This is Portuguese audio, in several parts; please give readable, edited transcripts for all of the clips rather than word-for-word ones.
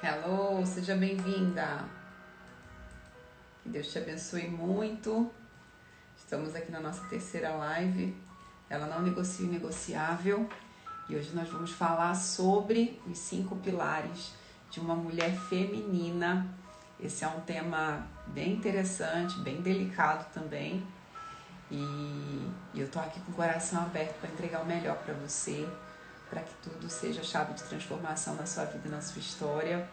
Hello, seja bem-vinda. Que Deus te abençoe muito. Estamos aqui na nossa terceira live. Ela não negocia o negociável. E hoje nós vamos falar sobre os 5 pilares de uma mulher feminina. Esse é um tema bem interessante, bem delicado também. E eu tô aqui com o coração aberto para entregar o melhor para você, para que tudo seja chave de transformação na sua vida e na sua história.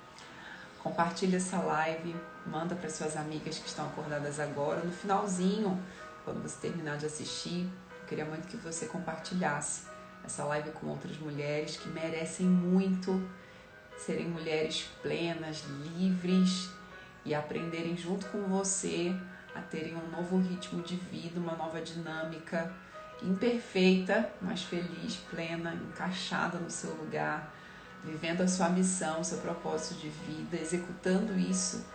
Compartilha essa live, manda para suas amigas que estão acordadas agora. No finalzinho, quando você terminar de assistir, eu queria muito que você compartilhasse essa live com outras mulheres que merecem muito serem mulheres plenas, livres e aprenderem junto com você a terem um novo ritmo de vida, uma nova dinâmica, imperfeita, mas feliz, plena, encaixada no seu lugar, vivendo a sua missão, seu propósito de vida, executando isso,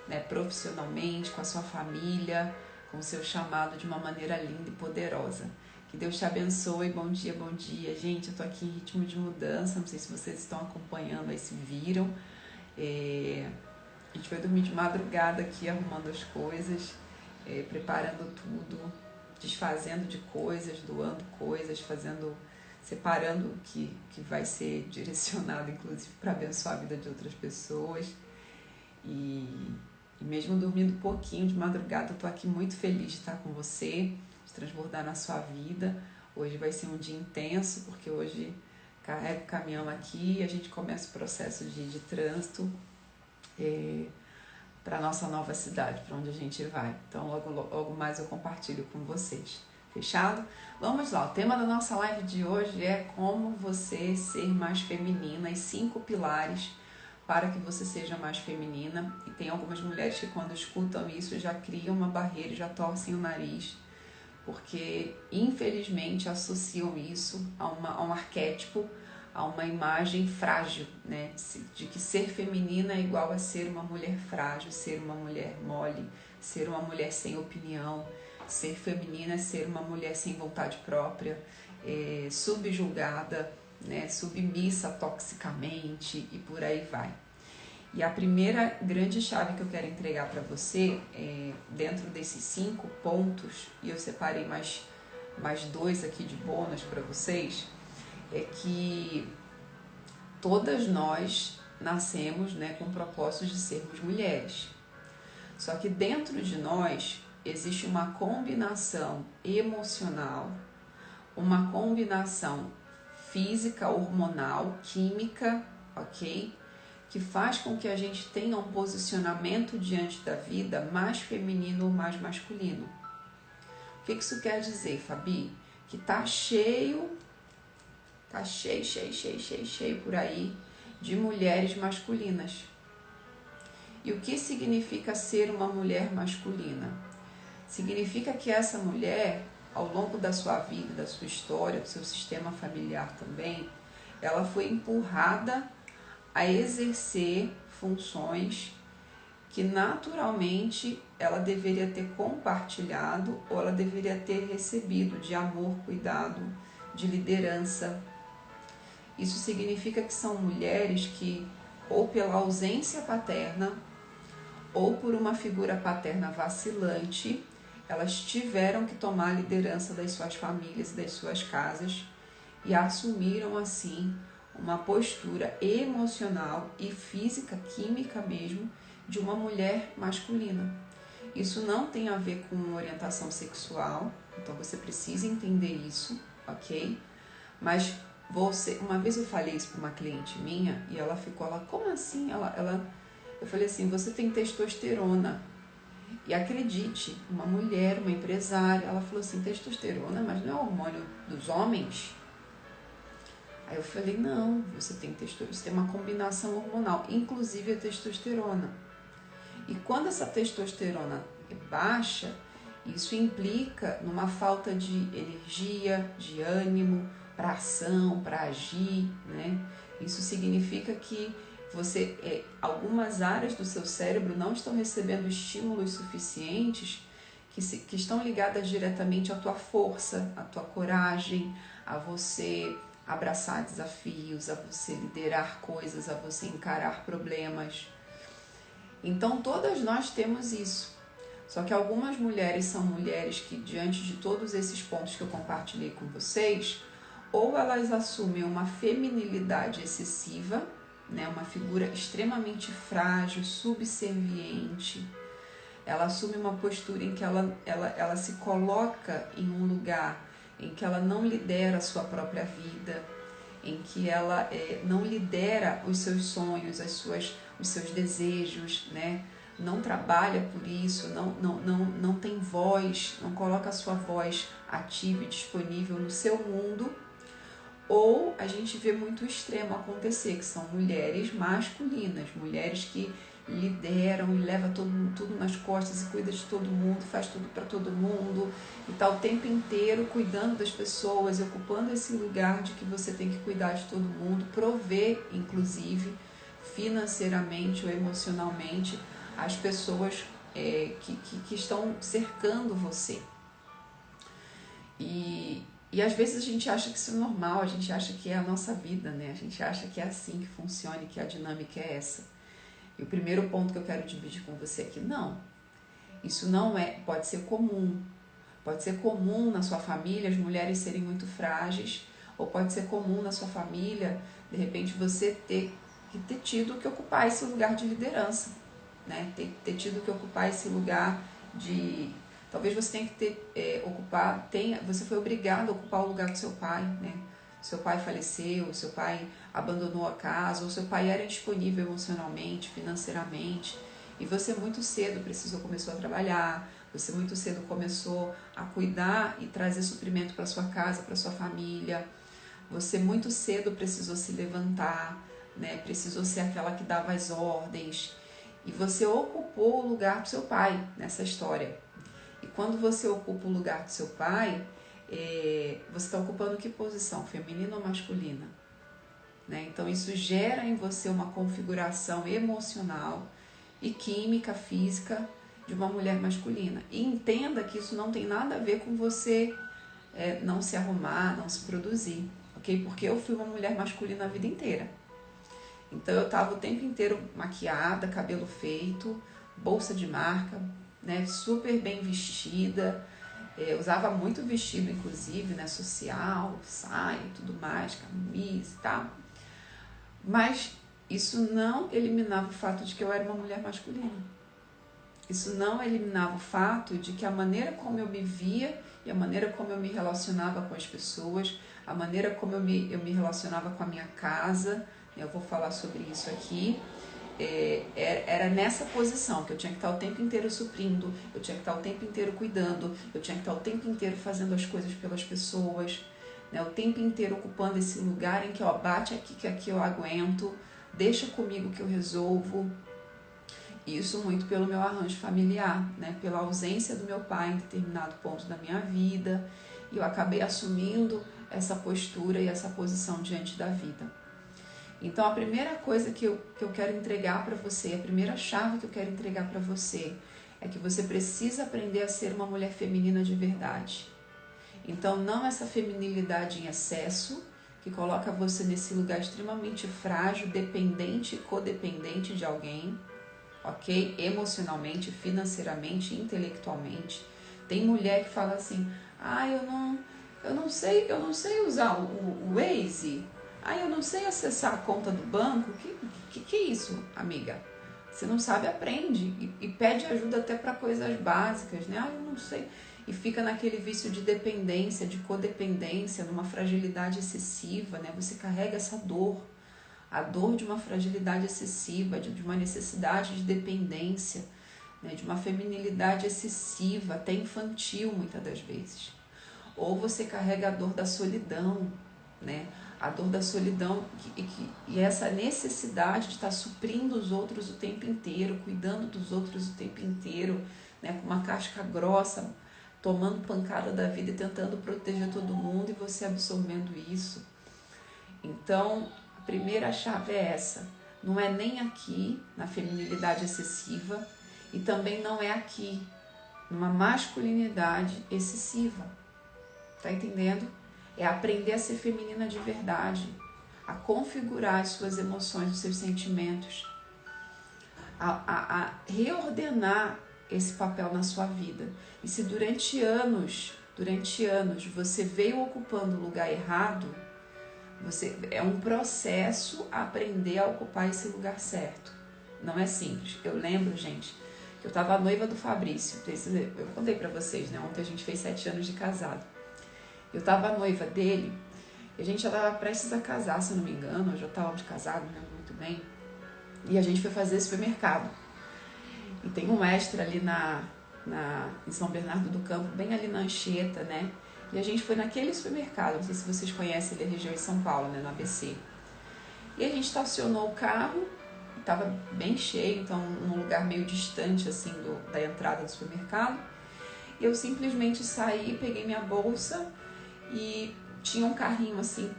né, profissionalmente, com a sua família, com o seu chamado de uma maneira linda e poderosa. Que Deus te abençoe, bom dia, bom dia. Gente, eu tô aqui em ritmo de mudança, não sei se vocês estão acompanhando aí, se viram. A gente foi dormir de madrugada aqui, arrumando as coisas, preparando tudo, desfazendo de coisas, doando coisas, separando o que vai ser direcionado, inclusive, para abençoar a vida de outras pessoas. E mesmo dormindo pouquinho de madrugada, eu tô aqui muito feliz de estar com você, de transbordar na sua vida. Hoje vai ser um dia intenso, porque hoje carrego o caminhão aqui e a gente começa o processo de trânsito para a nossa nova cidade, para onde a gente vai. Então, logo mais eu compartilho com vocês. Fechado? Vamos lá, o tema da nossa live de hoje é como você ser mais feminina e 5 pilares para que você seja mais feminina. E tem algumas mulheres que quando escutam isso já criam uma barreira e já torcem o nariz, porque infelizmente associam isso a um arquétipo, a uma imagem frágil, né? De que ser feminina é igual a ser uma mulher frágil, ser uma mulher mole, ser uma mulher sem opinião. Ser feminina é ser uma mulher sem vontade própria, subjugada, né? Submissa toxicamente e por aí vai. E a primeira grande chave que eu quero entregar para você, dentro desses 5 pontos, e eu separei mais 2 aqui de bônus para vocês, é que todas nós nascemos, né, com o propósito de sermos mulheres. Só que dentro de nós existe uma combinação emocional, uma combinação física, hormonal, química, ok? Que faz com que a gente tenha um posicionamento diante da vida mais feminino ou mais masculino. O que isso quer dizer, Fabi? Que tá cheio por aí de mulheres masculinas. E o que significa ser uma mulher masculina? Significa que essa mulher, ao longo da sua vida, da sua história, do seu sistema familiar também, ela foi empurrada a exercer funções que naturalmente ela deveria ter compartilhado ou ela deveria ter recebido de amor, cuidado, de liderança. Isso significa que são mulheres que, ou pela ausência paterna, ou por uma figura paterna vacilante, elas tiveram que tomar a liderança das suas famílias e das suas casas e assumiram assim uma postura emocional e física, química mesmo, de uma mulher masculina. Isso não tem a ver com orientação sexual, então você precisa entender isso, ok? Mas uma vez eu falei isso para uma cliente minha e ela ficou, como assim? Eu falei assim, você tem testosterona. E acredite, uma mulher, uma empresária, ela falou assim, testosterona, mas não é hormônio dos homens? Aí eu falei, não, você tem uma combinação hormonal, inclusive a testosterona. E quando essa testosterona é baixa, isso implica numa falta de energia, de ânimo, para ação, para agir, né? Isso significa que algumas áreas do seu cérebro não estão recebendo estímulos suficientes que estão ligadas diretamente à tua força, à tua coragem, a você abraçar desafios, a você liderar coisas, a você encarar problemas. Então todas nós temos isso. Só que algumas mulheres são mulheres que, diante de todos esses pontos que eu compartilhei com vocês, ou elas assumem uma feminilidade excessiva, né, uma figura extremamente frágil, subserviente. Ela assume uma postura em que ela se coloca em um lugar em que ela não lidera a sua própria vida, em que ela não lidera os seus sonhos, os seus desejos, né? Não trabalha por isso, não tem voz, não coloca a sua voz ativa e disponível no seu mundo. Ou a gente vê muito extremo acontecer, que são mulheres masculinas, mulheres que lideram e levam tudo nas costas e cuida de todo mundo, faz tudo para todo mundo e tá o tempo inteiro cuidando das pessoas, ocupando esse lugar de que você tem que cuidar de todo mundo, prover, inclusive, financeiramente ou emocionalmente, as pessoas que estão cercando você. E às vezes a gente acha que isso é normal, a gente acha que é a nossa vida, né? A gente acha que é assim que funciona e que a dinâmica é essa. E o primeiro ponto que eu quero dividir com você aqui, não. Isso não pode ser comum. Pode ser comum na sua família as mulheres serem muito frágeis, ou pode ser comum na sua família, de repente, você ter tido que ocupar esse lugar de liderança, né? Ter tido que ocupar esse lugar de... Talvez você tenha que você foi obrigado a ocupar o lugar do seu pai, né? Seu pai faleceu, seu pai abandonou a casa, ou seu pai era indisponível emocionalmente, financeiramente, e você muito cedo começou a trabalhar, você muito cedo começou a cuidar e trazer suprimento para sua casa, para sua família, você muito cedo precisou se levantar, né? Precisou ser aquela que dava as ordens, e você ocupou o lugar do seu pai nessa história. E quando você ocupa o lugar do seu pai, você está ocupando que posição? Feminina ou masculina? Né? Então isso gera em você uma configuração emocional e química, física de uma mulher masculina. E entenda que isso não tem nada a ver com você não se arrumar, não se produzir, ok? Porque eu fui uma mulher masculina a vida inteira. Então eu estava o tempo inteiro maquiada, cabelo feito, bolsa de marca, né? Super bem vestida. Usava muito vestido, inclusive, né, social, saia e tudo mais, camisa e tal. Mas isso não eliminava o fato de que eu era uma mulher masculina. Isso não eliminava o fato de que a maneira como eu me via e a maneira como eu me relacionava com as pessoas, a maneira como eu me relacionava com a minha casa, eu vou falar sobre isso aqui, era nessa posição que eu tinha que estar o tempo inteiro suprindo, eu tinha que estar o tempo inteiro cuidando, eu tinha que estar o tempo inteiro fazendo as coisas pelas pessoas, né? O tempo inteiro ocupando esse lugar em que bate aqui que aqui eu aguento, deixa comigo que eu resolvo. Isso muito pelo meu arranjo familiar, né? Pela ausência do meu pai em determinado ponto da minha vida, e eu acabei assumindo essa postura e essa posição diante da vida. Então a primeira coisa que eu quero entregar para você, a primeira chave que eu quero entregar para você, é que você precisa aprender a ser uma mulher feminina de verdade. Então não essa feminilidade em excesso, que coloca você nesse lugar extremamente frágil, dependente e codependente de alguém, ok? Emocionalmente, financeiramente, intelectualmente. Tem mulher que fala assim, eu não sei usar o Waze, eu não sei acessar a conta do banco. Que é isso, amiga? Você não sabe, aprende e pede ajuda até para coisas básicas, né? Eu não sei. E fica naquele vício de dependência, de codependência, numa fragilidade excessiva, né? Você carrega essa dor, a dor de uma fragilidade excessiva, de uma necessidade de dependência, né? De uma feminilidade excessiva, até infantil muitas das vezes. Ou você carrega a dor da solidão, né? A dor da solidão e essa necessidade de estar suprindo os outros o tempo inteiro, cuidando dos outros o tempo inteiro, né? Com uma casca grossa, tomando pancada da vida e tentando proteger todo mundo, e você absorvendo isso. Então, a primeira chave é essa. Não é nem aqui, na feminilidade excessiva, e também não é aqui, numa masculinidade excessiva. Tá entendendo? É aprender a ser feminina de verdade, a configurar as suas emoções, os seus sentimentos, a reordenar esse papel na sua vida. E se durante anos você veio ocupando o lugar errado, é um processo aprender a ocupar esse lugar certo. Não é simples. Eu lembro, gente, que eu estava noiva do Fabrício. Eu contei pra vocês, né? Ontem a gente fez 7 anos de casado. Eu estava noiva dele e a gente já estava prestes a casar, se eu não me engano. Eu já estava de casado, não lembro muito bem. E a gente foi fazer supermercado. E tem um mestre ali em São Bernardo do Campo, bem ali na Anchieta, né? E a gente foi naquele supermercado, não sei se vocês conhecem, ele é região de São Paulo, né? No ABC. E a gente estacionou o carro, estava bem cheio, então num lugar meio distante, assim, da entrada do supermercado. E eu simplesmente saí, peguei minha bolsa e tinha um carrinho, assim,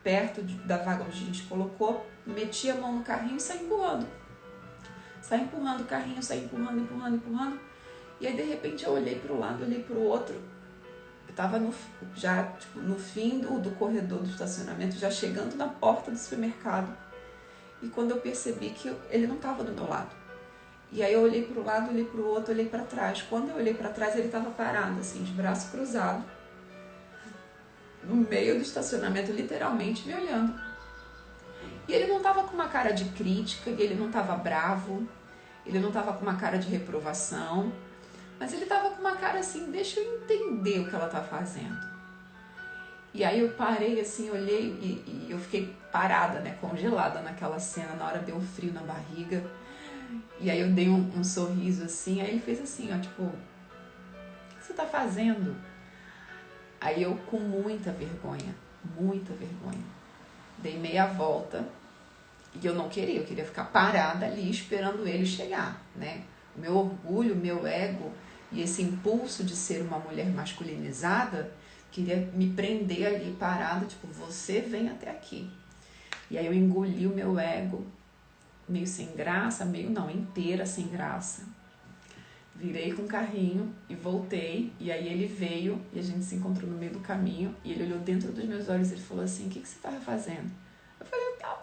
perto da vaga onde a gente colocou, meti a mão no carrinho e saí empurrando. Saí empurrando o carrinho, saí empurrando. E aí, de repente, eu olhei para o lado, olhei para o outro. Eu estava no fim do corredor do estacionamento, já chegando na porta do supermercado. E quando eu percebi que ele não estava do meu lado. E aí eu olhei para o lado, olhei para o outro, olhei para trás. Quando eu olhei para trás, ele estava parado, assim, de braço cruzado, no meio do estacionamento, literalmente me olhando. E ele não estava com uma cara de crítica, ele não estava bravo, ele não estava com uma cara de reprovação, mas ele estava com uma cara assim, deixa eu entender o que ela está fazendo. E aí eu parei assim, olhei e eu fiquei parada, né, congelada naquela cena. Na hora deu um frio na barriga. E aí eu dei um sorriso assim, aí ele fez assim, ó, tipo, o que você tá fazendo? Aí eu, com muita vergonha, dei meia volta e eu não queria, eu queria ficar parada ali esperando ele chegar, né? O meu orgulho, o meu ego e esse impulso de ser uma mulher masculinizada queria me prender ali parada, tipo, você vem até aqui. E aí eu engoli o meu ego, meio sem graça, inteira sem graça. Virei com o carrinho e voltei, e aí ele veio e a gente se encontrou no meio do caminho e ele olhou dentro dos meus olhos e ele falou assim, o que você estava fazendo? Eu falei, eu estava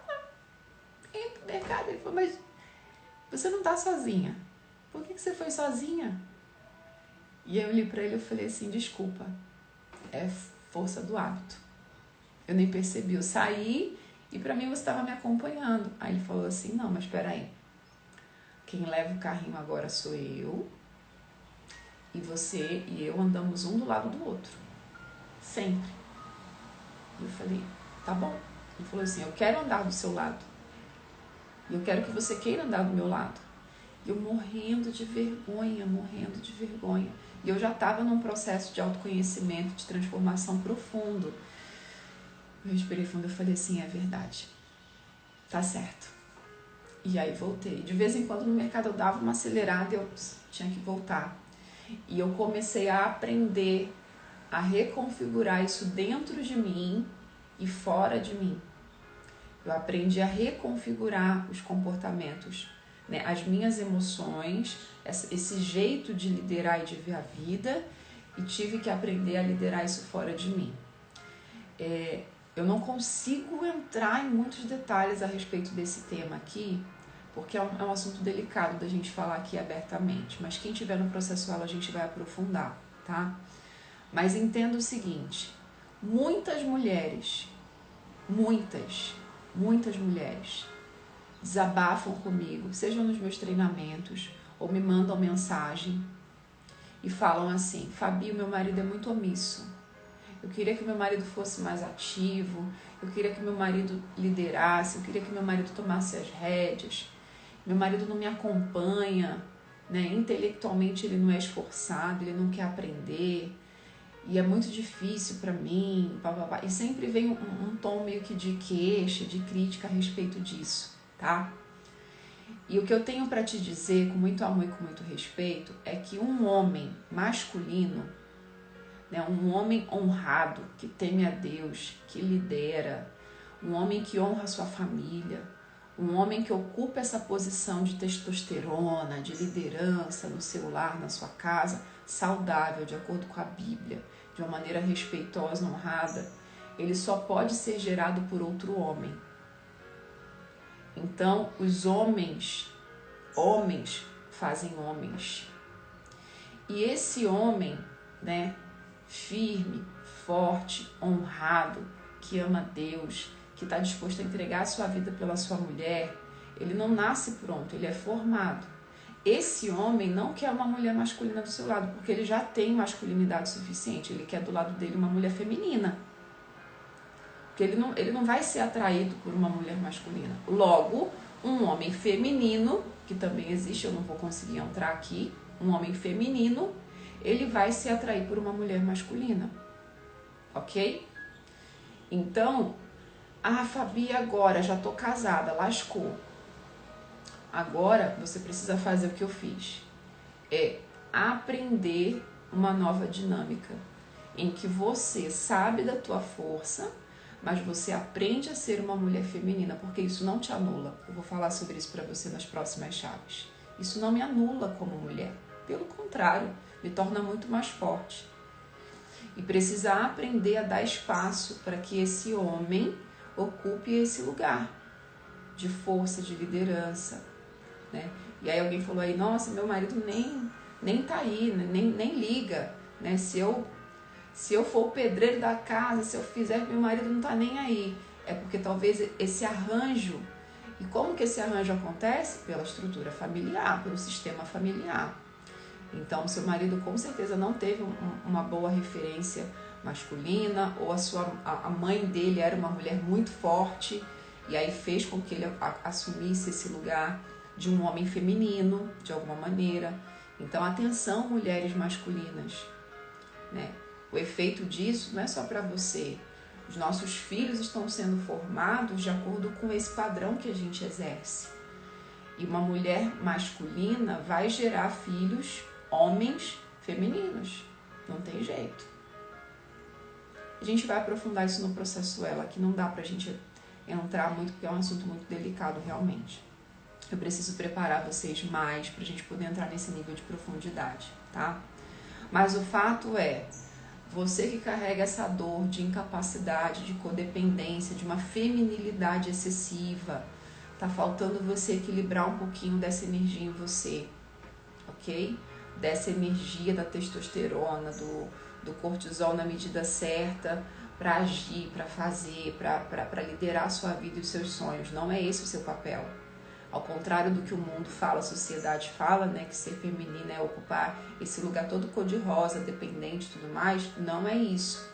indo pro mercado. Ele falou, mas você não tá sozinha. Por que você foi sozinha? E eu olhei pra ele e falei assim, desculpa, é força do hábito. Eu nem percebi, eu saí e pra mim você estava me acompanhando. Aí ele falou assim, não, mas peraí, quem leva o carrinho agora sou eu, e você e eu andamos um do lado do outro, sempre. E eu falei, tá bom. Ele falou assim, eu quero andar do seu lado, e eu quero que você queira andar do meu lado. E eu morrendo de vergonha. E eu já estava num processo de autoconhecimento, de transformação profundo. Eu respirei fundo e falei assim, é verdade, tá certo. E aí voltei. De vez em quando no mercado eu dava uma acelerada e eu tinha que voltar. E eu comecei a aprender a reconfigurar isso dentro de mim e fora de mim. Eu aprendi a reconfigurar os comportamentos, né? As minhas emoções, esse jeito de liderar e de ver a vida, e tive que aprender a liderar isso fora de mim. Eu não consigo entrar em muitos detalhes a respeito desse tema aqui, porque é um assunto delicado da gente falar aqui abertamente, mas quem tiver no processual a gente vai aprofundar, tá? Mas entenda o seguinte, muitas mulheres desabafam comigo, seja nos meus treinamentos ou me mandam mensagem e falam assim, Fabi, meu marido é muito omisso, eu queria que meu marido fosse mais ativo, eu queria que meu marido liderasse, eu queria que meu marido tomasse as rédeas, meu marido não me acompanha, né? Intelectualmente ele não é esforçado, ele não quer aprender, e é muito difícil para mim, papapá. E sempre vem um tom meio que de queixa, de crítica a respeito disso, tá? E o que eu tenho para te dizer, com muito amor e com muito respeito, é que um homem masculino, né, um homem honrado, que teme a Deus, que lidera, um homem que honra a sua família, um homem que ocupa essa posição de testosterona, de liderança no seu lar, na sua casa, saudável, de acordo com a Bíblia, de uma maneira respeitosa, honrada, ele só pode ser gerado por outro homem. Então, os homens fazem homens. E esse homem, né, firme, forte, honrado, que ama Deus, que está disposto a entregar a sua vida pela sua mulher, ele não nasce pronto, ele é formado. Esse homem não quer uma mulher masculina do seu lado, porque ele já tem masculinidade suficiente, ele quer do lado dele uma mulher feminina. Porque ele não vai ser atraído por uma mulher masculina. Logo, um homem feminino, que também existe, eu não vou conseguir entrar aqui, um homem feminino, ele vai se atrair por uma mulher masculina. Ok? Então, Fabi, agora já tô casada, lascou. Agora você precisa fazer o que eu fiz. É aprender uma nova dinâmica, em que você sabe da tua força, mas você aprende a ser uma mulher feminina, porque isso não te anula. Eu vou falar sobre isso para você nas próximas chaves. Isso não me anula como mulher. Pelo contrário, me torna muito mais forte. E precisa aprender a dar espaço para que esse homem ocupe esse lugar de força, de liderança, né? E aí alguém falou aí, nossa, meu marido nem tá aí, né? nem liga, né? Se eu for o pedreiro da casa, se eu fizer, meu marido não tá nem aí. É porque talvez esse arranjo, e como que esse arranjo acontece? Pela estrutura familiar, pelo sistema familiar. Então, seu marido com certeza não teve uma boa referência masculina, ou a mãe dele era uma mulher muito forte, e aí fez com que ele assumisse esse lugar de um homem feminino, de alguma maneira. Então, atenção, mulheres masculinas, né? O efeito disso não é só para você. Os nossos filhos estão sendo formados de acordo com esse padrão que a gente exerce. E uma mulher masculina vai gerar filhos, homens femininos. Não tem jeito. A gente vai aprofundar isso no processo ela, que não dá pra gente entrar muito, porque é um assunto muito delicado realmente. Eu preciso preparar vocês mais pra gente poder entrar nesse nível de profundidade, tá? Mas o fato é, você que carrega essa dor de incapacidade, de codependência, de uma feminilidade excessiva, tá faltando você equilibrar um pouquinho dessa energia em você, ok? Dessa energia da testosterona, do cortisol na medida certa, para agir, para fazer, para liderar a sua vida e os seus sonhos. Não é esse o seu papel. Ao contrário do que o mundo fala, a sociedade fala, né, que ser feminina é ocupar esse lugar todo cor-de-rosa, dependente e tudo mais, não é isso.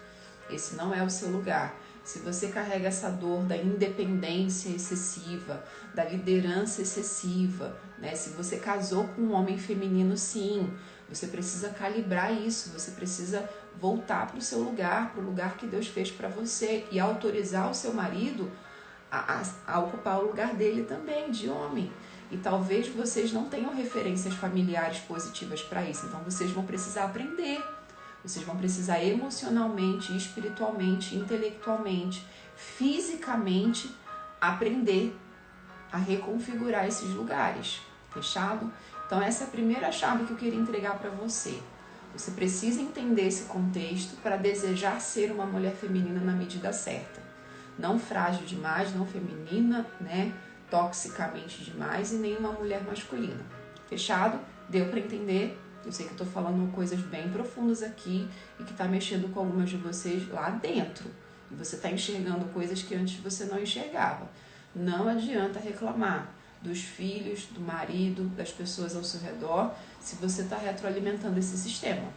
Esse não é o seu lugar. Se você carrega essa dor da independência excessiva, da liderança excessiva, né, se você casou com um homem feminino, sim, você precisa calibrar isso, você precisa voltar para o seu lugar, para o lugar que Deus fez para você e autorizar o seu marido a ocupar o lugar dele também, de homem. E talvez vocês não tenham referências familiares positivas para isso, então vocês vão precisar aprender. Vocês vão precisar emocionalmente, espiritualmente, intelectualmente, fisicamente aprender a reconfigurar esses lugares. Fechado? Então essa é a primeira chave que eu queria entregar para você. Você precisa entender esse contexto para desejar ser uma mulher feminina na medida certa. Não frágil demais, não feminina, né? Toxicamente demais e nem uma mulher masculina. Fechado? Deu para entender? Eu sei que eu tô falando coisas bem profundas aqui e que tá mexendo com algumas de vocês lá dentro. E você tá enxergando coisas que antes você não enxergava. Não adianta reclamar dos filhos, do marido, das pessoas ao seu redor, se você tá retroalimentando esse sistema.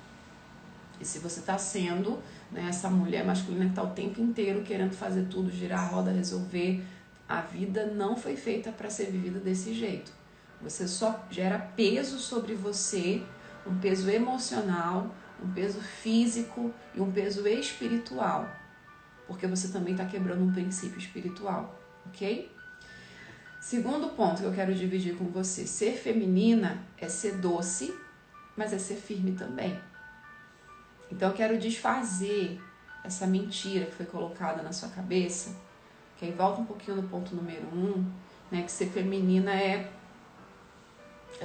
E se você tá sendo, né, essa mulher masculina que tá o tempo inteiro querendo fazer tudo, girar a roda, resolver, a vida não foi feita para ser vivida desse jeito. Você só gera peso sobre você, um peso emocional, um peso físico e um peso espiritual, porque você também está quebrando um princípio espiritual, ok? Segundo ponto que eu quero dividir com você, ser feminina é ser doce, mas é ser firme também. Então eu quero desfazer essa mentira que foi colocada na sua cabeça, que aí volta um pouquinho no ponto número 1, né, que ser feminina é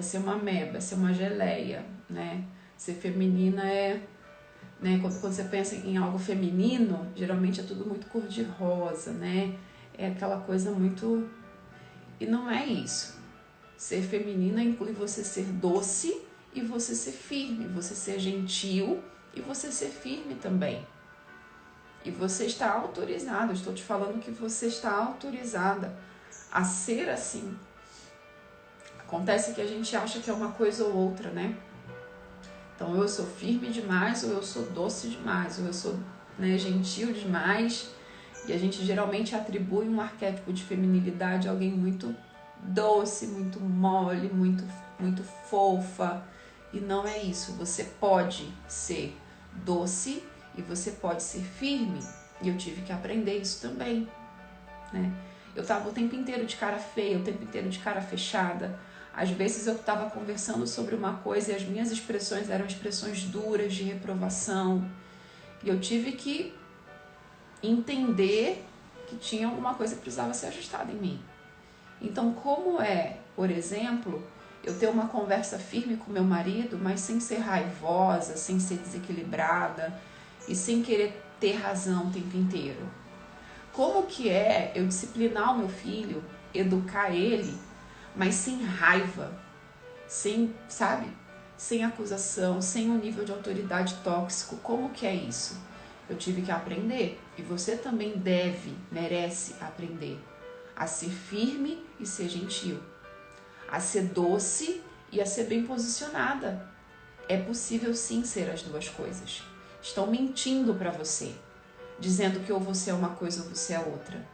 ser uma ameba, é ser uma geleia, né? Ser feminina é né? Quando você pensa em algo feminino, geralmente é tudo muito cor-de-rosa, né? É aquela coisa muito... E não é isso. Ser feminina inclui você ser doce e você ser firme, você ser gentil e você ser firme também. E você está autorizada, eu estou te falando que você está autorizada a ser assim. Acontece que a gente acha que é uma coisa ou outra, né? Então, eu sou firme demais, ou eu sou doce demais, ou eu sou, né, gentil demais. E a gente geralmente atribui um arquétipo de feminilidade a alguém muito doce, muito mole, muito fofa. E não é isso. Você pode ser doce e você pode ser firme. E eu tive que aprender isso também, né? Eu tava o tempo inteiro de cara feia, o tempo inteiro de cara fechada. Às vezes eu estava conversando sobre uma coisa e as minhas expressões eram expressões duras de reprovação. E eu tive que entender que tinha alguma coisa que precisava ser ajustada em mim. Então, como é, por exemplo, eu ter uma conversa firme com meu marido, mas sem ser raivosa, sem ser desequilibrada e sem querer ter razão o tempo inteiro? Como que é eu disciplinar o meu filho, educar ele, mas sem raiva, sem, sabe? Sem acusação, sem um nível de autoridade tóxico? Como que é isso? Eu tive que aprender. E você também merece aprender a ser firme e ser gentil, a ser doce e a ser bem posicionada. É possível sim ser as duas coisas. Estão mentindo para você, dizendo que ou você é uma coisa ou você é outra,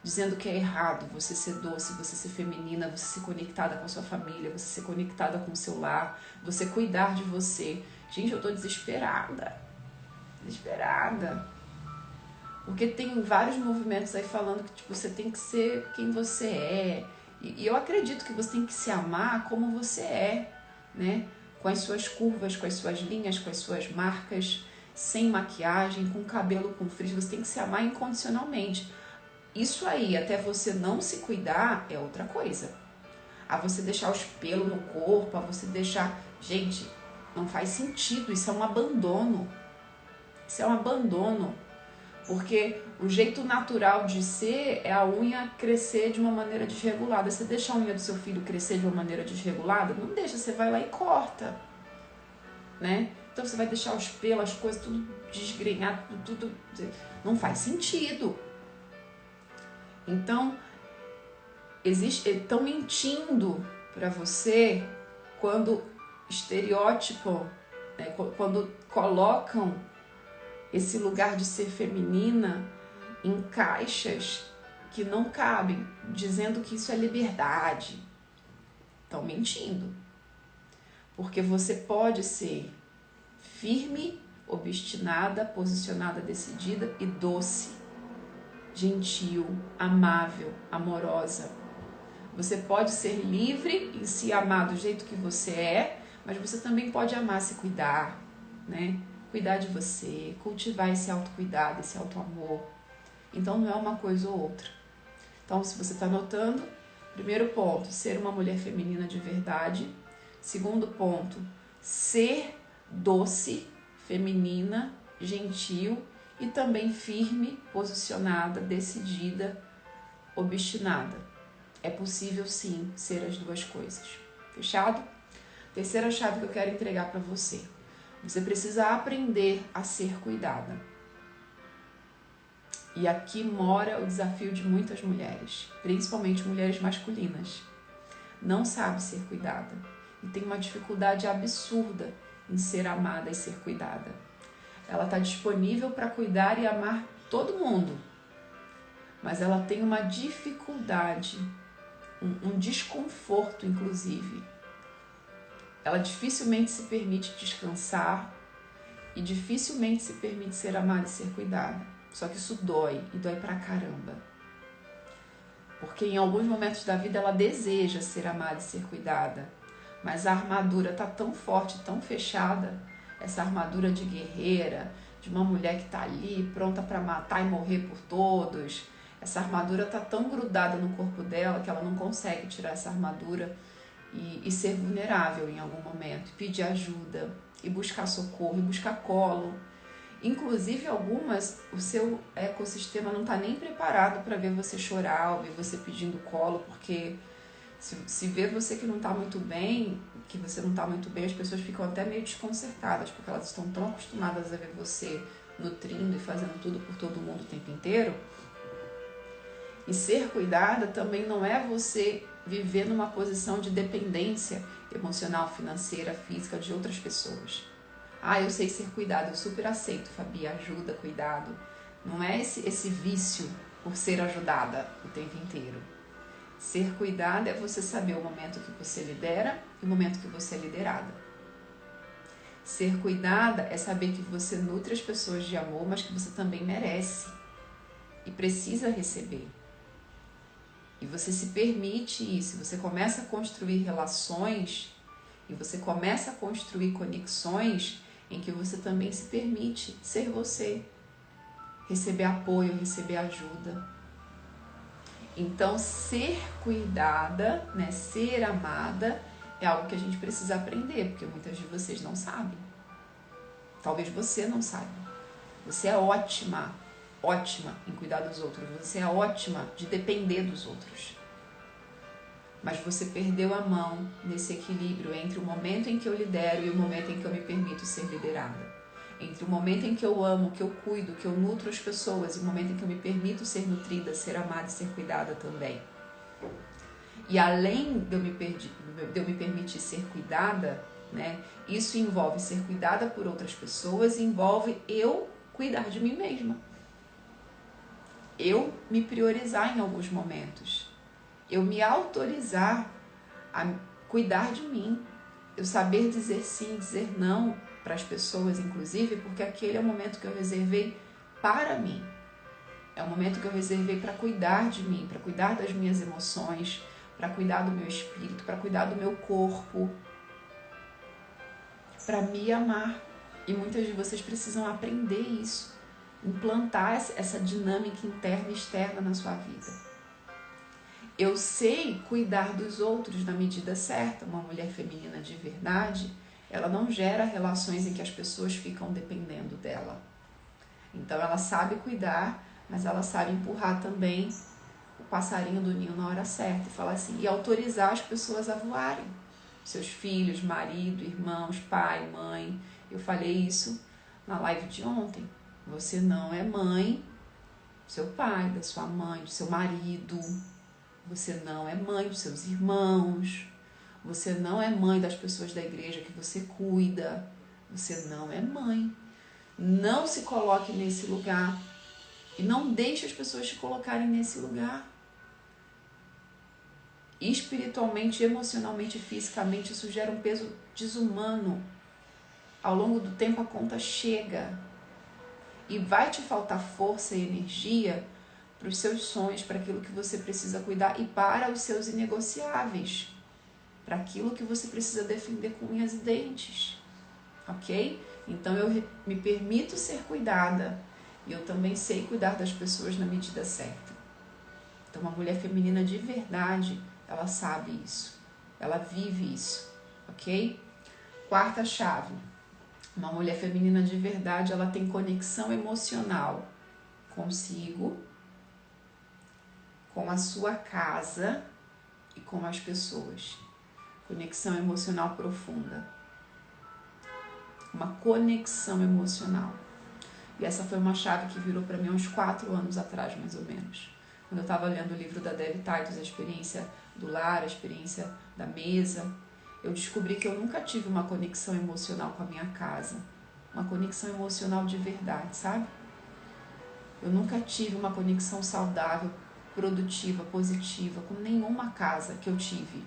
dizendo que é errado você ser doce, você ser feminina, você ser conectada com a sua família, você ser conectada com o seu lar, você cuidar de você. Gente, eu tô desesperada, porque tem vários movimentos aí falando que tipo, você tem que ser quem você é, e eu acredito que você tem que se amar como você é, né? Com as suas curvas, com as suas linhas, com as suas marcas, sem maquiagem, com cabelo com frizz. Você tem que se amar incondicionalmente. Isso aí, até você não se cuidar, é outra coisa. A você deixar os pelos no corpo, a você deixar... Gente, não faz sentido, isso é um abandono. Isso é um abandono. Porque o jeito natural de ser é a unha crescer de uma maneira desregulada. Você deixa a unha do seu filho crescer de uma maneira desregulada? Não deixa, você vai lá e corta, né? Então você vai deixar os pelos, as coisas tudo desgrenhado, tudo... Não faz sentido. Então, estão mentindo para você quando estereótipo, né? Quando colocam esse lugar de ser feminina em caixas que não cabem, dizendo que isso é liberdade. Estão mentindo. Porque você pode ser firme, obstinada, posicionada, decidida e doce, gentil, amável, amorosa. Você pode ser livre em se amar do jeito que você é, mas você também pode amar se cuidar, né? Cuidar de você, cultivar esse autocuidado, esse autoamor. Então não é uma coisa ou outra. Então, se você está notando, primeiro ponto, ser uma mulher feminina de verdade. Segundo ponto, ser doce, feminina, gentil e também firme, posicionada, decidida, obstinada. É possível sim ser as duas coisas. Fechado? Terceira chave que eu quero entregar para você. Você precisa aprender a ser cuidada. E aqui mora o desafio de muitas mulheres, principalmente mulheres masculinas. Não sabe ser cuidada e tem uma dificuldade absurda em ser amada e ser cuidada. Ela está disponível para cuidar e amar todo mundo, mas ela tem uma dificuldade, um desconforto, inclusive. Ela dificilmente se permite descansar e dificilmente se permite ser amada e ser cuidada. Só que isso dói, e dói pra caramba. Porque em alguns momentos da vida ela deseja ser amada e ser cuidada, mas a armadura tá tão forte, tão fechada, essa armadura de guerreira, de uma mulher que tá ali pronta para matar e morrer por todos. Essa armadura tá tão grudada no corpo dela que ela não consegue tirar essa armadura e ser vulnerável em algum momento, pedir ajuda, e buscar socorro, e buscar colo. Inclusive algumas, o seu ecossistema não está nem preparado para ver você chorar, ou ver você pedindo colo, porque se vê você que não está muito bem, as pessoas ficam até meio desconcertadas, porque elas estão tão acostumadas a ver você nutrindo e fazendo tudo por todo mundo o tempo inteiro. E ser cuidada também não é você viver numa posição de dependência emocional, financeira, física de outras pessoas. Eu sei ser cuidado, eu super aceito, Fabi, ajuda, cuidado. Não é esse vício por ser ajudada o tempo inteiro. Ser cuidada é você saber o momento que você lidera e o momento que você é liderada. Ser cuidada é saber que você nutre as pessoas de amor, mas que você também merece e precisa receber. E você se permite isso, você começa a construir relações e você começa a construir conexões em que você também se permite ser você, receber apoio, receber ajuda. Então, ser cuidada, né, ser amada, é algo que a gente precisa aprender, porque muitas de vocês não sabem. Talvez você não saiba. Você é ótima em cuidar dos outros. Você é ótima de depender dos outros. Mas você perdeu a mão nesse equilíbrio entre o momento em que eu lidero e o momento em que eu me permito ser liderada. Entre o momento em que eu amo, que eu cuido, que eu nutro as pessoas e o momento em que eu me permito ser nutrida, ser amada e ser cuidada também. E além de eu me permitir ser cuidada, né, isso envolve ser cuidada por outras pessoas e envolve eu cuidar de mim mesma. Eu me priorizar em alguns momentos. Eu me autorizar a cuidar de mim. Eu saber dizer sim, dizer não para as pessoas, inclusive, porque aquele é o momento que eu reservei para mim. É o momento que eu reservei para cuidar de mim, para cuidar das minhas emoções, para cuidar do meu espírito, para cuidar do meu corpo, para me amar. E muitas de vocês precisam aprender isso, implantar essa dinâmica interna e externa na sua vida. Eu sei cuidar dos outros na medida certa. Uma mulher feminina de verdade, ela não gera relações em que as pessoas ficam dependendo dela. Então ela sabe cuidar, mas ela sabe empurrar também o passarinho do ninho na hora certa e falar assim, e autorizar as pessoas a voarem. Seus filhos, marido, irmãos, pai, mãe. Eu falei isso na live de ontem. Você não é mãe do seu pai, da sua mãe, do seu marido. Você não é mãe dos seus irmãos. Você não é mãe das pessoas da igreja que você cuida. Você não é mãe. Não se coloque nesse lugar. E não deixe as pessoas te colocarem nesse lugar. Espiritualmente, emocionalmente, fisicamente, isso gera um peso desumano. Ao longo do tempo a conta chega. E vai te faltar força e energia para os seus sonhos, para aquilo que você precisa cuidar e para os seus inegociáveis, para aquilo que você precisa defender com unhas e dentes, ok? Então eu me permito ser cuidada e eu também sei cuidar das pessoas na medida certa. Então uma mulher feminina de verdade, ela sabe isso, ela vive isso, ok? Quarta chave, uma mulher feminina de verdade, ela tem conexão emocional consigo, com a sua casa e com as pessoas. Conexão emocional profunda. Uma conexão emocional. E essa foi uma chave que virou para mim há uns 4 anos atrás, mais ou menos. Quando eu estava lendo o livro da Debbie Titus, a experiência do lar, a experiência da mesa, eu descobri que eu nunca tive uma conexão emocional com a minha casa. Uma conexão emocional de verdade, sabe? Eu nunca tive uma conexão saudável, produtiva, positiva, com nenhuma casa que eu tive.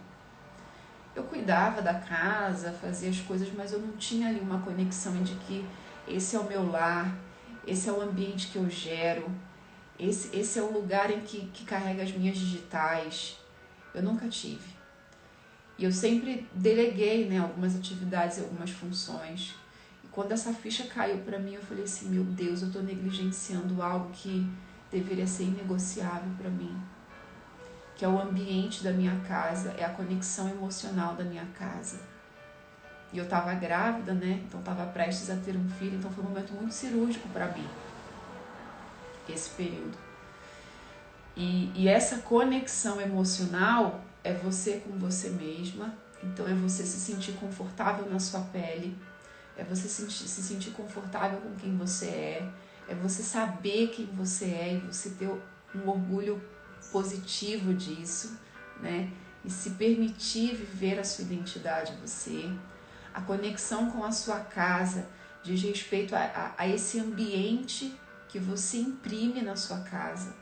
Eu cuidava da casa, fazia as coisas, mas eu não tinha ali uma conexão de que esse é o meu lar, esse é o ambiente que eu gero, esse é o lugar em que carrega as minhas digitais. Eu nunca tive. E eu sempre deleguei, né, algumas atividades e algumas funções. E quando essa ficha caiu para mim, eu falei assim, meu Deus, eu estou negligenciando algo que deveria ser inegociável para mim, que é o ambiente da minha casa, é a conexão emocional da minha casa. E eu estava grávida, né? Então estava prestes a ter um filho, então foi um momento muito cirúrgico para mim, esse período. E essa conexão emocional é você com você mesma, então é você se sentir confortável na sua pele, é você se sentir confortável com quem você é você saber quem você é e você ter um orgulho positivo disso, né? E se permitir viver a sua identidade você. A conexão com a sua casa diz respeito a esse ambiente que você imprime na sua casa,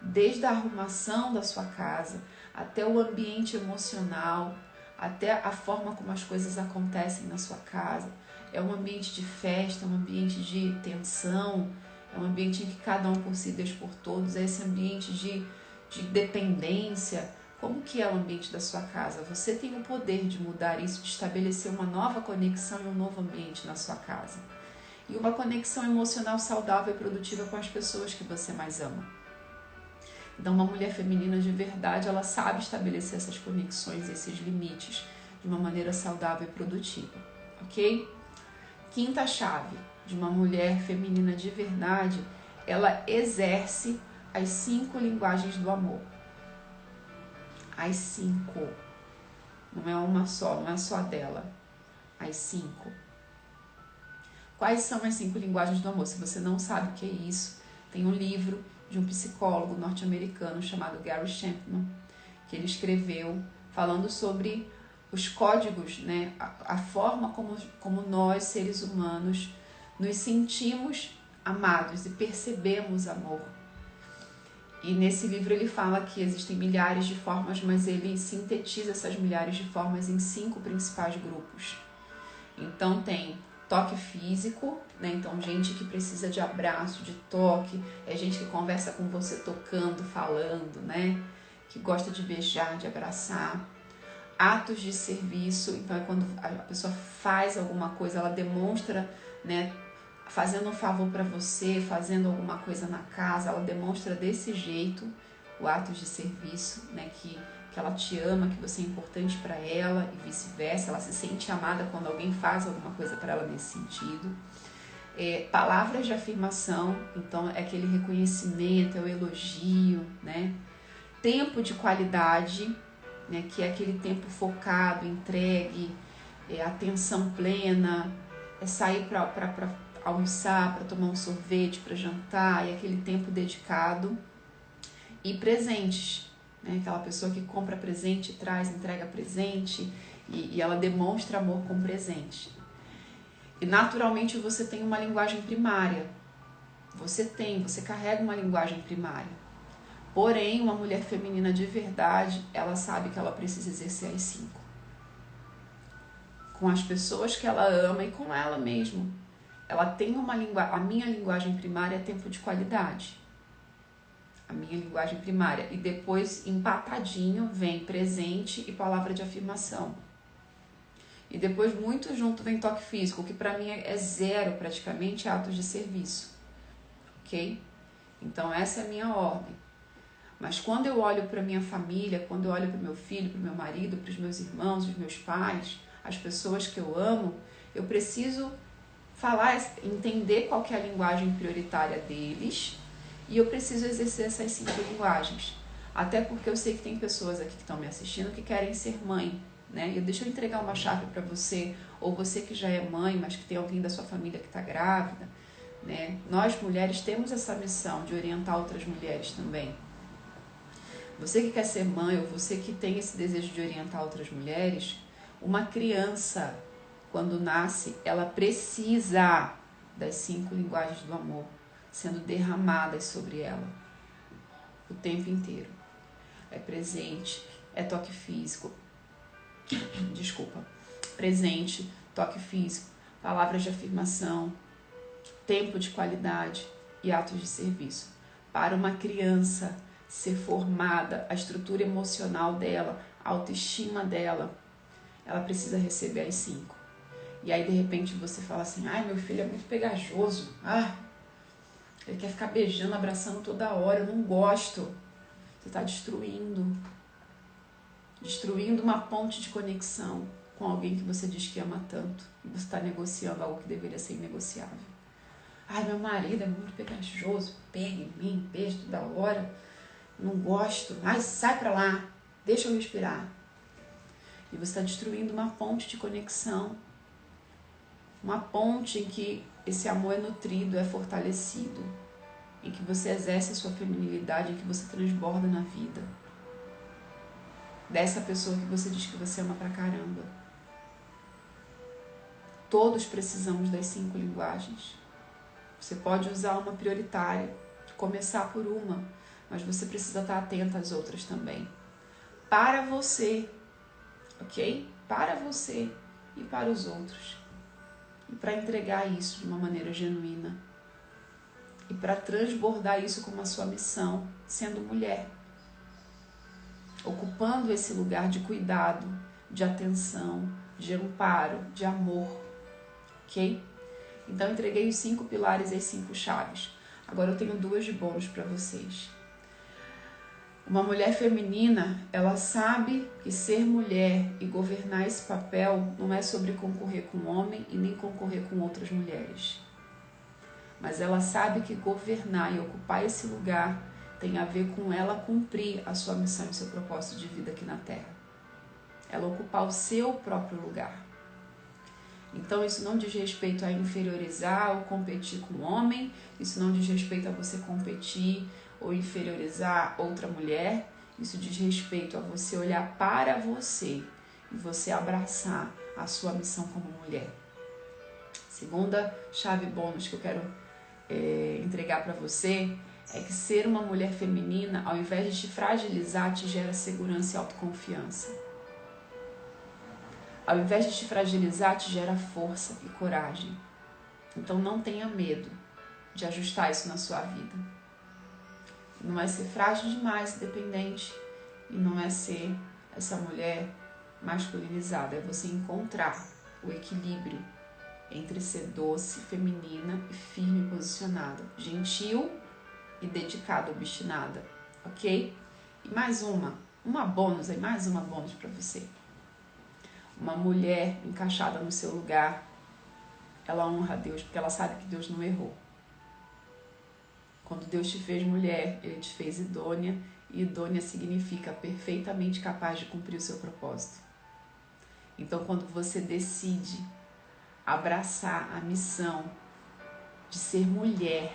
desde a arrumação da sua casa, até o ambiente emocional, até a forma como as coisas acontecem na sua casa. É um ambiente de festa, é um ambiente de tensão, é um ambiente em que cada um por si, Deus por todos, é esse ambiente de dependência. Como que é o ambiente da sua casa? Você tem o poder de mudar isso, de estabelecer uma nova conexão e um novo ambiente na sua casa. E uma conexão emocional saudável e produtiva com as pessoas que você mais ama. Então, uma mulher feminina de verdade, ela sabe estabelecer essas conexões, esses limites, de uma maneira saudável e produtiva, ok? Quinta chave de uma mulher feminina de verdade, ela exerce as 5 linguagens do amor. As 5. Não é uma só, não é só dela. As 5. Quais são as 5 linguagens do amor? Se você não sabe o que é isso, tem um livro de um psicólogo norte-americano chamado Gary Chapman, que ele escreveu falando sobre os códigos, né? A forma como nós, seres humanos, nos sentimos amados e percebemos amor. E nesse livro ele fala que existem milhares de formas, mas ele sintetiza essas milhares de formas em 5 principais grupos. Então tem toque físico, né? Então gente que precisa de abraço, de toque, é gente que conversa com você tocando, falando, né? Que gosta de beijar, de abraçar. Atos de serviço, então é quando a pessoa faz alguma coisa, ela demonstra, né? Fazendo um favor para você, fazendo alguma coisa na casa, ela demonstra desse jeito o ato de serviço, né? Que ela te ama, que você é importante para ela e vice-versa. Ela se sente amada quando alguém faz alguma coisa para ela nesse sentido. Palavras de afirmação, então é aquele reconhecimento, é o elogio, né? Tempo de qualidade, né? Que é aquele tempo focado, entregue, atenção plena, é sair para almoçar, para tomar um sorvete, para jantar, e aquele tempo dedicado. E presentes, né? Aquela pessoa que compra presente, traz, entrega presente e ela demonstra amor com presente. E naturalmente você tem uma linguagem primária. Você carrega uma linguagem primária. Porém, uma mulher feminina de verdade, ela sabe que ela precisa exercer as 5. Com as pessoas que ela ama e com ela mesma. Ela tem uma linguagem, a minha linguagem primária é tempo de qualidade. A minha linguagem primária. E depois, empatadinho, vem presente e palavra de afirmação. E depois, muito junto, vem toque físico, que para mim é 0 praticamente, atos de serviço. Ok? Então, essa é a minha ordem. Mas quando eu olho para minha família, quando eu olho para o meu filho, para o meu marido, para os meus irmãos, os meus pais, as pessoas que eu amo, eu preciso entender qual que é a linguagem prioritária deles e eu preciso exercer essas 5 linguagens. Até porque eu sei que tem pessoas aqui que estão me assistindo que querem ser mãe, né? E deixa eu entregar uma chave para você, ou você que já é mãe, mas que tem alguém da sua família que está grávida, né? Nós mulheres temos essa missão de orientar outras mulheres também. Você que quer ser mãe, ou você que tem esse desejo de orientar outras mulheres, uma criança, quando nasce, ela precisa das 5 linguagens do amor sendo derramadas sobre ela o tempo inteiro. É presente, é toque físico, presente, toque físico, palavras de afirmação, tempo de qualidade e atos de serviço. Para uma criança ser formada, a estrutura emocional dela, a autoestima dela, ela precisa receber as 5. E aí, de repente, você fala assim, ai, meu filho é muito pegajoso, ele quer ficar beijando, abraçando toda hora, eu não gosto. Você está destruindo uma ponte de conexão. com alguém que você diz que ama tanto e você está negociando algo que deveria ser inegociável. Ai, meu marido é muito pegajoso, pega em mim, beija toda hora, não gosto, ai, sai pra lá, deixa eu respirar. E você está destruindo uma ponte de conexão, uma ponte em que esse amor é nutrido, é fortalecido, em que você exerce a sua feminilidade, em que você transborda na vida dessa pessoa que você diz que você ama pra caramba. Todos precisamos das 5 linguagens. Você pode usar uma prioritária, começar por uma, mas você precisa estar atento às outras também. Para você, ok? Para você e para os outros. E para entregar isso de uma maneira genuína. E para transbordar isso como a sua missão, sendo mulher. Ocupando esse lugar de cuidado, de atenção, de amparo, de amor. Ok? Então, entreguei os 5 pilares e as 5 chaves. Agora eu tenho 2 de bônus para vocês. Uma mulher feminina, ela sabe que ser mulher e governar esse papel não é sobre concorrer com o homem e nem concorrer com outras mulheres. Mas ela sabe que governar e ocupar esse lugar tem a ver com ela cumprir a sua missão e o seu propósito de vida aqui na Terra. Ela ocupar o seu próprio lugar. Então isso não diz respeito a inferiorizar ou competir com o homem, isso não diz respeito a você competir ou inferiorizar outra mulher, isso diz respeito a você olhar para você e você abraçar a sua missão como mulher. Segunda chave bônus que eu quero entregar para você é que ser uma mulher feminina, ao invés de te fragilizar, te gera segurança e autoconfiança. Ao invés de te fragilizar, te gera força e coragem. Então não tenha medo de ajustar isso na sua vida. Não é ser frágil demais, dependente, e não é ser essa mulher masculinizada. É você encontrar o equilíbrio entre ser doce, feminina e firme e posicionada. Gentil e dedicada, obstinada. Ok? E mais uma bônus aí, mais uma bônus para você. Uma mulher encaixada no seu lugar, ela honra a Deus, porque ela sabe que Deus não errou. Quando Deus te fez mulher, Ele te fez idônea, e idônea significa perfeitamente capaz de cumprir o seu propósito. Então, quando você decide abraçar a missão de ser mulher,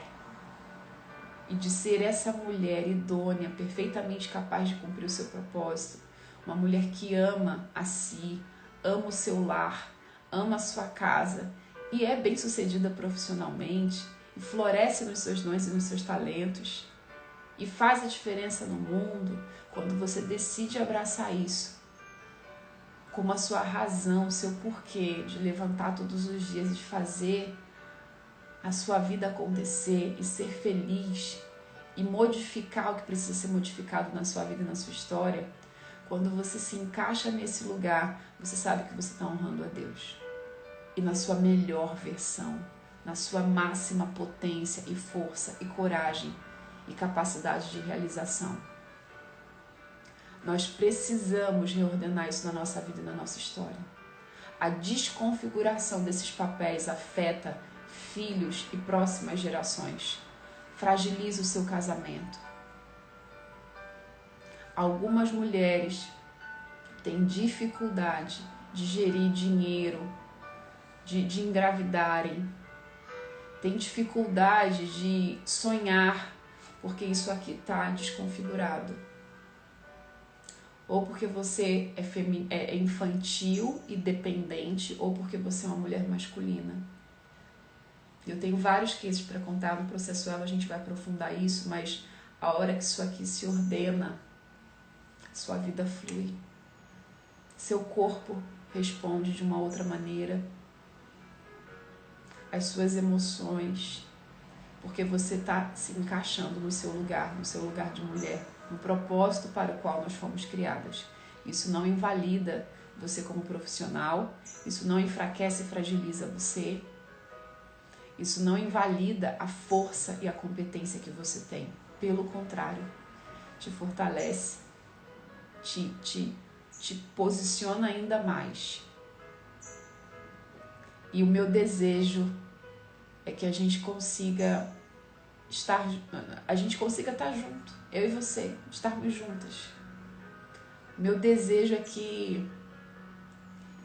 e de ser essa mulher idônea, perfeitamente capaz de cumprir o seu propósito, uma mulher que ama a si, ama o seu lar, ama a sua casa e é bem-sucedida profissionalmente e floresce nos seus dons e nos seus talentos e faz a diferença no mundo, quando você decide abraçar isso como a sua razão, o seu porquê de levantar todos os dias e de fazer a sua vida acontecer e ser feliz e modificar o que precisa ser modificado na sua vida e na sua história, quando você se encaixa nesse lugar, você sabe que você está honrando a Deus. E na sua melhor versão, na sua máxima potência e força e coragem e capacidade de realização. Nós precisamos reordenar isso na nossa vida e na nossa história. A desconfiguração desses papéis afeta filhos e próximas gerações. Fragiliza o seu casamento. Algumas mulheres têm dificuldade de gerir dinheiro, de engravidarem, têm dificuldade de sonhar, porque isso aqui está desconfigurado. Ou porque você é infantil e dependente, ou porque você é uma mulher masculina. Eu tenho vários cases para contar, no processo ela a gente vai aprofundar isso, mas a hora que isso aqui se ordena, sua vida flui. Seu corpo responde de uma outra maneira. As suas emoções, porque você está se encaixando no seu lugar de mulher, no propósito para o qual nós fomos criadas. Isso não invalida você como profissional, isso não enfraquece e fragiliza você, isso não invalida a força e a competência que você tem. Pelo contrário, te fortalece, te posiciona ainda mais E o meu desejo é que a gente consiga estar junto, eu e você, estarmos juntas. Meu desejo é que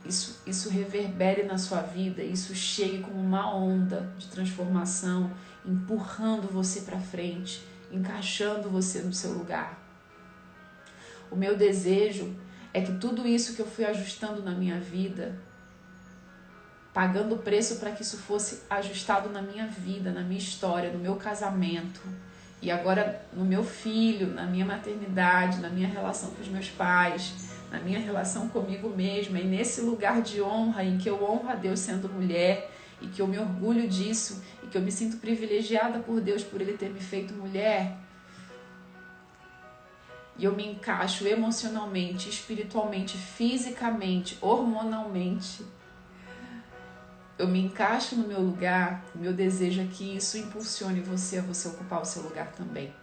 isso reverbere na sua vida, isso chegue como uma onda de transformação, empurrando você para frente, encaixando você no seu lugar. O meu desejo é que tudo isso que eu fui ajustando na minha vida, pagando o preço para que isso fosse ajustado na minha vida, na minha história, no meu casamento, e agora no meu filho, na minha maternidade, na minha relação com os meus pais, na minha relação comigo mesma, e nesse lugar de honra em que eu honro a Deus sendo mulher, e que eu me orgulho disso, e que eu me sinto privilegiada por Deus por Ele ter me feito mulher, e eu me encaixo emocionalmente, espiritualmente, fisicamente, hormonalmente, eu me encaixo no meu lugar. O meu desejo é que isso impulsione você a você ocupar o seu lugar também.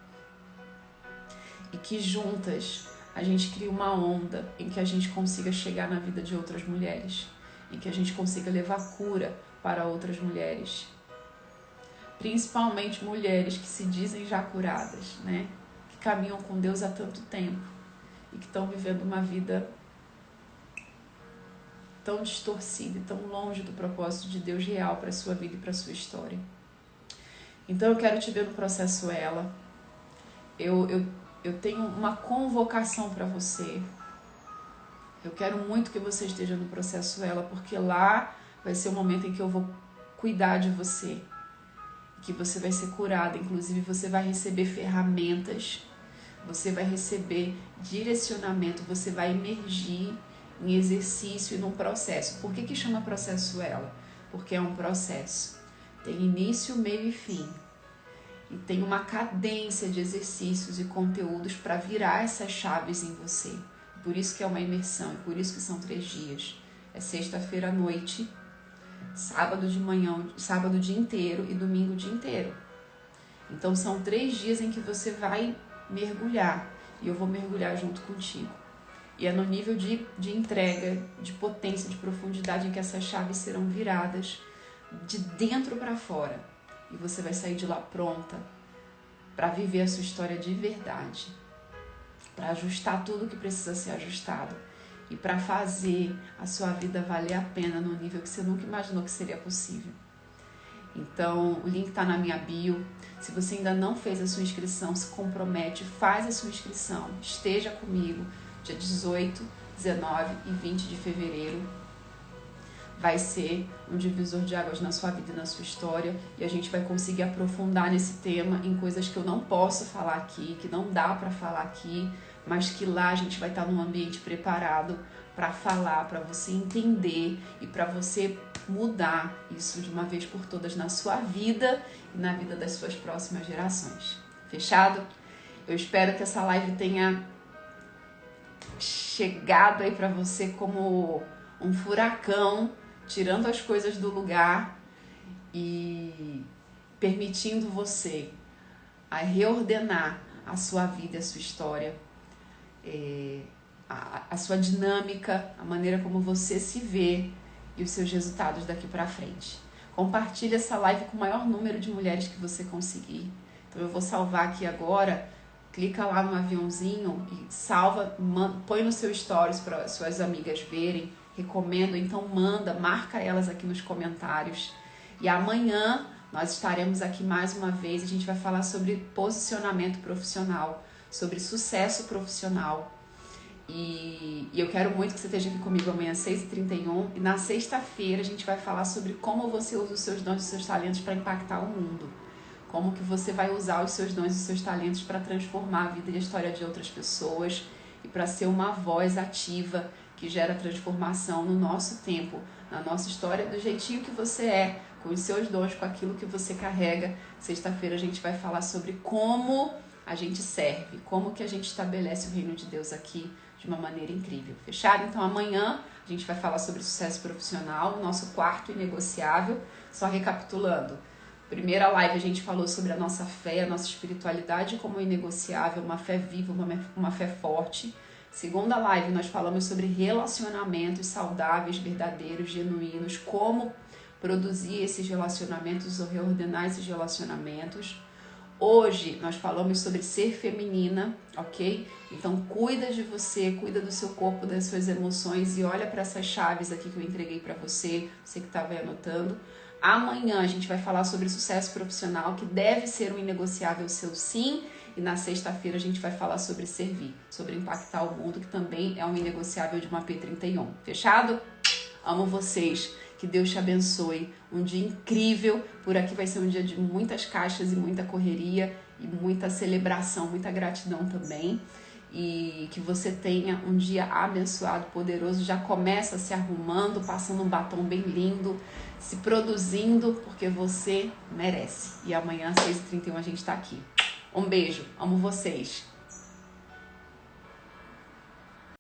E que juntas a gente crie uma onda em que a gente consiga chegar na vida de outras mulheres, em que a gente consiga levar cura para outras mulheres. Principalmente mulheres que se dizem já curadas, né? Que caminham com Deus há tanto tempo e que estão vivendo uma vida tão distorcida e tão longe do propósito de Deus real para a sua vida e para a sua história. Então eu quero te ver no processo Ela. Eu tenho uma convocação para você. Eu quero muito que você esteja no processo Ela, porque lá vai ser o momento em que eu vou cuidar de você, que você vai ser curada. Inclusive você vai receber ferramentas, você vai receber direcionamento, você vai emergir em exercício e num processo. Por que chama processo Ela? Porque é um processo. Tem início, meio e fim. E tem uma cadência de exercícios e conteúdos para virar essas chaves em você. Por isso que é uma imersão, e por isso que são 3 dias. É sexta-feira à noite, sábado de manhã, sábado o dia inteiro e domingo o dia inteiro. Então são 3 dias em que você vai mergulhar. E eu vou mergulhar junto contigo. E é no nível de entrega, de potência, de profundidade em que essas chaves serão viradas de dentro para fora. E você vai sair de lá pronta para viver a sua história de verdade, para ajustar tudo que precisa ser ajustado e para fazer a sua vida valer a pena no nível que você nunca imaginou que seria possível. Então, o link está na minha bio. Se você ainda não fez a sua inscrição, se compromete, faz a sua inscrição, esteja comigo. Dia 18, 19 e 20 de fevereiro vai ser um divisor de águas na sua vida e na sua história, e a gente vai conseguir aprofundar nesse tema em coisas que eu não posso falar aqui, que não dá para falar aqui, mas que lá a gente vai estar num ambiente preparado para falar, para você entender e para você mudar isso de uma vez por todas na sua vida e na vida das suas próximas gerações. Fechado? Eu espero que essa live tenha chegado aí para você como um furacão, tirando as coisas do lugar e permitindo você a reordenar a sua vida, a sua história, a sua dinâmica, a maneira como você se vê e os seus resultados daqui para frente. Compartilhe essa live com o maior número de mulheres que você conseguir. Então eu vou salvar aqui agora. Clica lá no aviãozinho e salva, põe no seu stories para suas amigas verem, recomendo, então marca elas aqui nos comentários. E amanhã nós estaremos aqui mais uma vez, a gente vai falar sobre posicionamento profissional, sobre sucesso profissional. E eu quero muito que você esteja aqui comigo amanhã às 6h31, e na sexta-feira a gente vai falar sobre como você usa os seus dons e os seus talentos para impactar o mundo. Como que você vai usar os seus dons e os seus talentos para transformar a vida e a história de outras pessoas e para ser uma voz ativa que gera transformação no nosso tempo, na nossa história, do jeitinho que você é, com os seus dons, com aquilo que você carrega. Sexta-feira a gente vai falar sobre como a gente serve, como que a gente estabelece o reino de Deus aqui de uma maneira incrível. Fechado? Então amanhã a gente vai falar sobre sucesso profissional, o nosso quarto inegociável. Só recapitulando. Primeira live a gente falou sobre a nossa fé, a nossa espiritualidade como inegociável, uma fé viva, uma fé forte. Segunda live nós falamos sobre relacionamentos saudáveis, verdadeiros, genuínos, como produzir esses relacionamentos ou reordenar esses relacionamentos. Hoje nós falamos sobre ser feminina, ok? Então cuida de você, cuida do seu corpo, das suas emoções e olha para essas chaves aqui que eu entreguei para você que estava aí anotando. Amanhã a gente vai falar sobre sucesso profissional, que deve ser um inegociável seu sim. E na sexta-feira a gente vai falar sobre servir, sobre impactar o mundo, que também é um inegociável de uma P31. Fechado? Amo vocês. Que Deus te abençoe. Um dia incrível. Por aqui vai ser um dia de muitas caixas e muita correria e muita celebração, muita gratidão também. E que você tenha um dia abençoado, poderoso. Já começa se arrumando, passando um batom bem lindo, se produzindo, porque você merece. E amanhã, às 6h31, a gente tá aqui. Um beijo. Amo vocês.